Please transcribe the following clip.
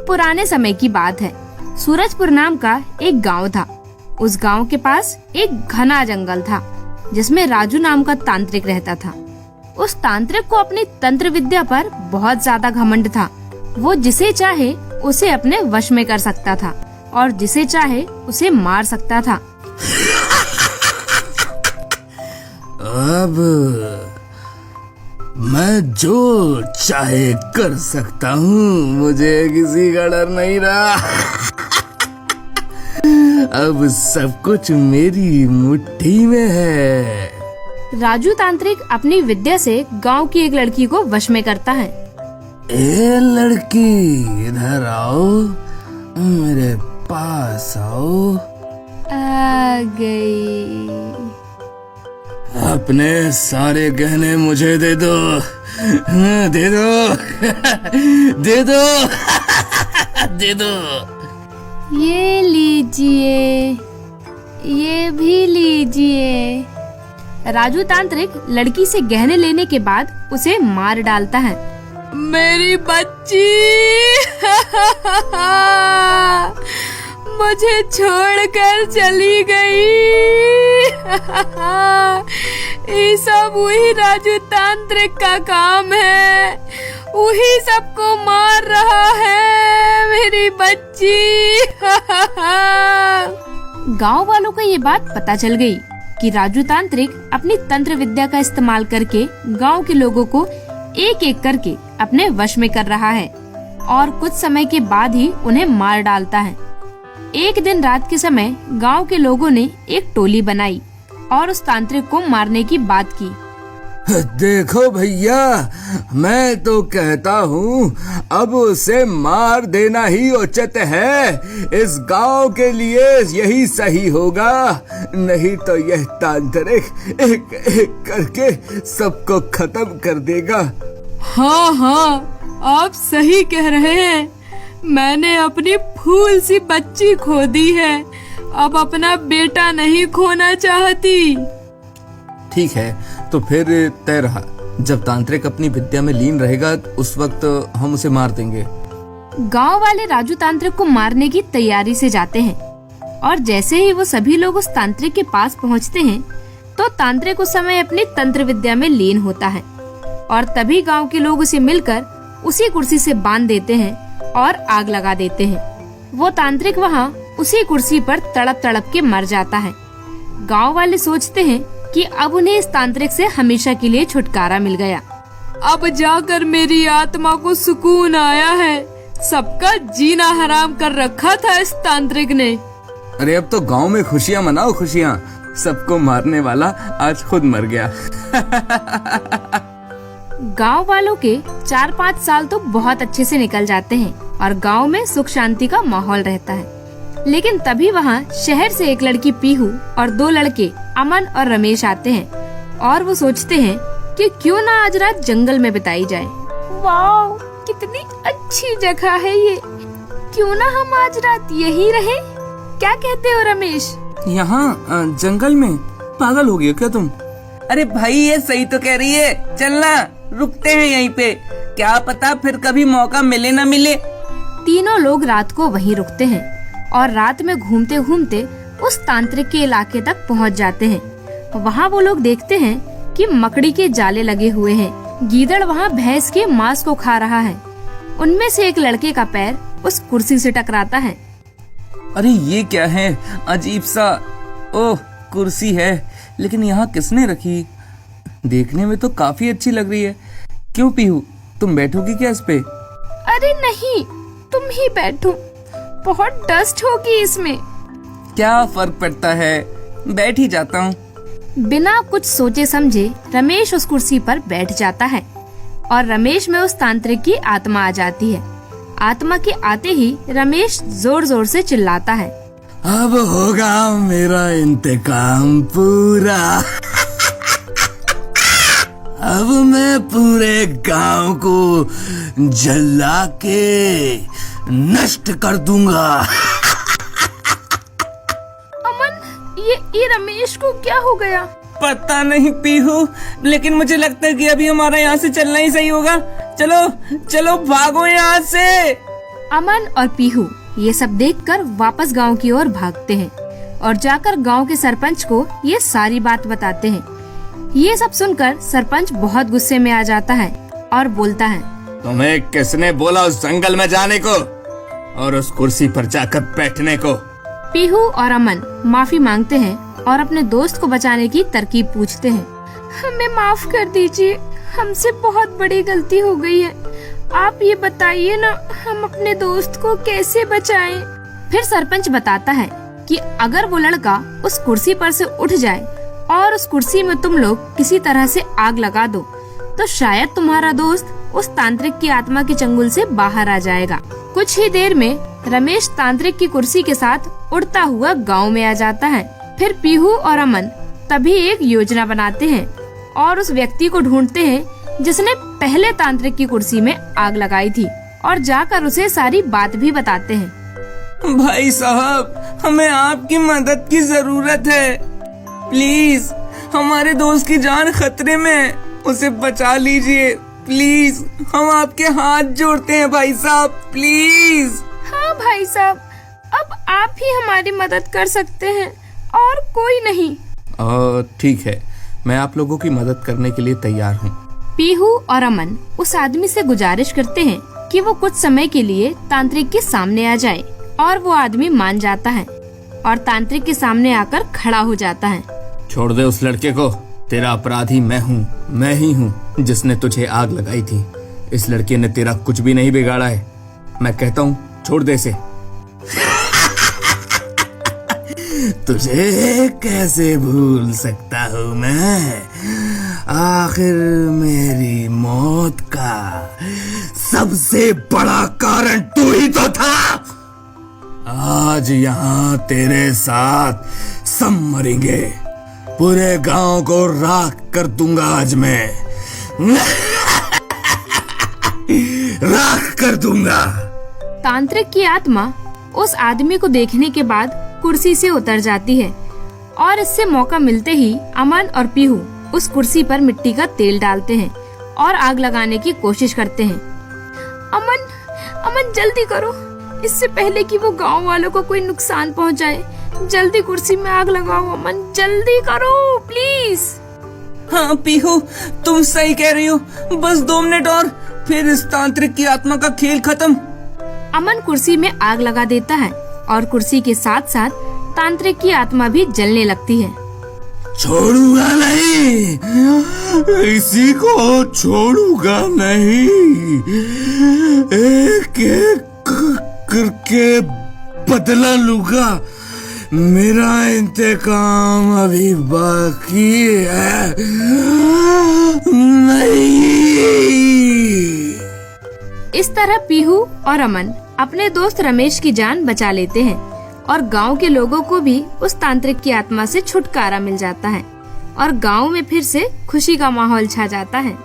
पुराने समय की बात है। सूरजपुर नाम का एक गांव था। उस गांव के पास एक घना जंगल था जिसमें राजू नाम का तांत्रिक रहता था। उस तांत्रिक को अपनी तंत्र विद्या पर बहुत ज्यादा घमंड था। वो जिसे चाहे उसे अपने वश में कर सकता था और जिसे चाहे उसे मार सकता था। अब मैं जो चाहे कर सकता हूँ, मुझे किसी का डर नहीं रहा। अब सब कुछ मेरी मुट्ठी में है। राजू तांत्रिक अपनी विद्या से गांव की एक लड़की को वश में करता है। ए लड़की, इधर आओ, मेरे पास आओ। आ गई। अपने सारे गहने मुझे दे दो, दे दो, दे दो, दे दो। ये लीजिए, ये भी लीजिए। राजू तांत्रिक लड़की से गहने लेने के बाद उसे मार डालता है। मेरी बच्ची मुझे छोड़कर चली गई। ये सब वही राजू तांत्रिक का काम है। वही सबको मार रहा है, मेरी बच्ची। गांव वालों को ये बात पता चल गई कि राजू तांत्रिक अपनी तंत्र विद्या का इस्तेमाल करके गांव के लोगों को एक एक करके अपने वश में कर रहा है और कुछ समय के बाद ही उन्हें मार डालता है। एक दिन रात के समय गांव के लोगों ने एक टोली बनाई और उस तांत्रिक को मारने की बात की। देखो भैया, मैं तो कहता हूँ अब उसे मार देना ही उचित है। इस गांव के लिए यही सही होगा, नहीं तो यह तांत्रिक एक एक करके सबको खत्म कर देगा। हाँ हाँ, आप सही कह रहे हैं। मैंने अपनी फूल सी बच्ची खो दी है, अब अपना बेटा नहीं खोना चाहती। ठीक है, तो फिर तय रहा, जब तांत्रिक अपनी विद्या में लीन रहेगा उस वक्त हम उसे मार देंगे। गांव वाले राजू तांत्रिक को मारने की तैयारी से जाते हैं और जैसे ही वो सभी लोग उस तांत्रिक के पास पहुंचते हैं तो तांत्रिक उस समय अपनी तंत्र विद्या में लीन होता है और तभी गांव के लोग उसे मिलकर उसी कुर्सी से बांध देते हैं और आग लगा देते हैं। वो तांत्रिक वहाँ उसी कुर्सी पर तड़प तड़प के मर जाता है। गांव वाले सोचते हैं कि अब उन्हें इस तांत्रिक से हमेशा के लिए छुटकारा मिल गया। अब जाकर मेरी आत्मा को सुकून आया है। सबका जीना हराम कर रखा था इस तांत्रिक ने। अरे अब तो गांव में खुशियाँ मनाओ, खुशियाँ। सबको मारने वाला आज खुद मर गया। गांव वालों के 4-5 साल तो बहुत अच्छे से निकल जाते हैं और गांव में सुख शांति का माहौल रहता है। लेकिन तभी वहाँ शहर से एक लड़की पीहू और 2 लड़के अमन और रमेश आते हैं और वो सोचते हैं कि क्यों ना आज रात जंगल में बिताई जाए। वाओ, कितनी अच्छी जगह है ये। क्यों ना हम आज रात यहीं रहे? क्या कहते हो रमेश? यहाँ जंगल में? पागल हो गए क्या तुम? अरे भाई, ये सही तो कह रही है। चलना, रुकते हैं यहीं पे, क्या पता फिर कभी मौका मिले ना मिले। तीनों लोग रात को वहीं रुकते हैं और रात में घूमते घूमते उस तांत्रिक के इलाके तक पहुंच जाते हैं। वहाँ वो लोग देखते हैं कि मकड़ी के जाले लगे हुए हैं। गीदड़ वहाँ भैंस के मांस को खा रहा है। उनमें से एक लड़के का पैर उस कुर्सी से टकराता है। अरे ये क्या है, अजीब सा। ओह, कुर्सी है, लेकिन यहाँ किसने रखी? देखने में तो काफी अच्छी लग रही है। क्यों पीहू, तुम बैठोगी क्या इस पे? अरे नहीं, तुम ही बैठो, बहुत डस्ट होगी इसमें। क्या फर्क पड़ता है, बैठ ही जाता हूँ। बिना कुछ सोचे समझे रमेश उस कुर्सी पर बैठ जाता है और रमेश में उस तांत्रिक की आत्मा आ जाती है। आत्मा के आते ही रमेश जोर जोर से चिल्लाता है, अब होगा मेरा इंतकाम पूरा। अब मैं पूरे गांव को जला के नष्ट कर दूंगा। अमन, ये रमेश को क्या हो गया? पता नहीं पीहू, लेकिन मुझे लगता है कि अभी हमारा यहाँ से चलना ही सही होगा। चलो चलो, भागो यहाँ से। अमन और पीहू ये सब देखकर वापस गांव की ओर भागते हैं और जाकर गांव के सरपंच को ये सारी बात बताते हैं। ये सब सुनकर सरपंच बहुत गुस्से में आ जाता है और बोलता है, तुम्हें किसने बोला उस जंगल में जाने को और उस कुर्सी पर जाकर बैठने को? पीहू और अमन माफी मांगते हैं और अपने दोस्त को बचाने की तरकीब पूछते हैं। हमें माफ कर दीजिए, हमसे बहुत बड़ी गलती हो गई है। आप ये बताइए ना, हम अपने दोस्त को कैसे बचाएं? फिर सरपंच बताता है कि अगर वो लड़का उस कुर्सी पर से उठ जाए और उस कुर्सी में तुम लोग किसी तरह से आग लगा दो तो शायद तुम्हारा दोस्त उस तांत्रिक की आत्मा के चंगुल से बाहर आ जाएगा। कुछ ही देर में रमेश तांत्रिक की कुर्सी के साथ उड़ता हुआ गांव में आ जाता है। फिर पीहू और अमन तभी एक योजना बनाते हैं और उस व्यक्ति को ढूंढते हैं जिसने पहले तांत्रिक की कुर्सी में आग लगाई थी और जाकर उसे सारी बात भी बताते हैं। भाई साहब, हमें आपकी मदद की जरूरत है। प्लीज, हमारे दोस्त की जान खतरे में है, उसे बचा लीजिए प्लीज। हम आपके हाथ जोड़ते हैं भाई साहब, प्लीज। हाँ भाई साहब, अब आप ही हमारी मदद कर सकते हैं और कोई नहीं। ठीक है, मैं आप लोगों की मदद करने के लिए तैयार हूँ। पीहू और अमन उस आदमी से गुजारिश करते हैं कि वो कुछ समय के लिए तांत्रिक के सामने आ जाए और वो आदमी मान जाता है और तांत्रिक के सामने आकर खड़ा हो जाता है। छोड़ दे उस लड़के को, तेरा अपराधी मैं ही हूँ जिसने तुझे आग लगाई थी। इस लड़के ने तेरा कुछ भी नहीं बिगाड़ा है। मैं कहता हूँ छोड़ दे इसे। तुझे कैसे भूल सकता हूँ मैं? आखिर मेरी मौत का सबसे बड़ा कारण तू ही तो था। आज यहाँ तेरे साथ सब मरेंगे। पूरे गांव को राख कर दूंगा आज मैं। राख कर दूंगा। तांत्रिक की आत्मा उस आदमी को देखने के बाद कुर्सी से उतर जाती है और इससे मौका मिलते ही अमन और पीहू उस कुर्सी पर मिट्टी का तेल डालते हैं और आग लगाने की कोशिश करते हैं। अमन जल्दी करो, इससे पहले कि वो गांव वालों को कोई नुकसान पहुंचाए। जल्दी कुर्सी में आग लगाओ अमन, जल्दी करो प्लीज। हाँ पीहू, तुम सही कह रही हो। बस 2 मिनट और, फिर इस तांत्रिक की आत्मा का खेल खत्म। अमन कुर्सी में आग लगा देता है और कुर्सी के साथ साथ तांत्रिक की आत्मा भी जलने लगती है। छोड़ूंगा नहीं, इसी को छोड़ूंगा नहीं। एक एक करके बदला लूंगा। मेरा इंतकाम अभी बाकी है। नहीं। इस तरह पीहू और अमन अपने दोस्त रमेश की जान बचा लेते हैं और गांव के लोगों को भी उस तांत्रिक की आत्मा से छुटकारा मिल जाता है और गांव में फिर से खुशी का माहौल छा जाता है।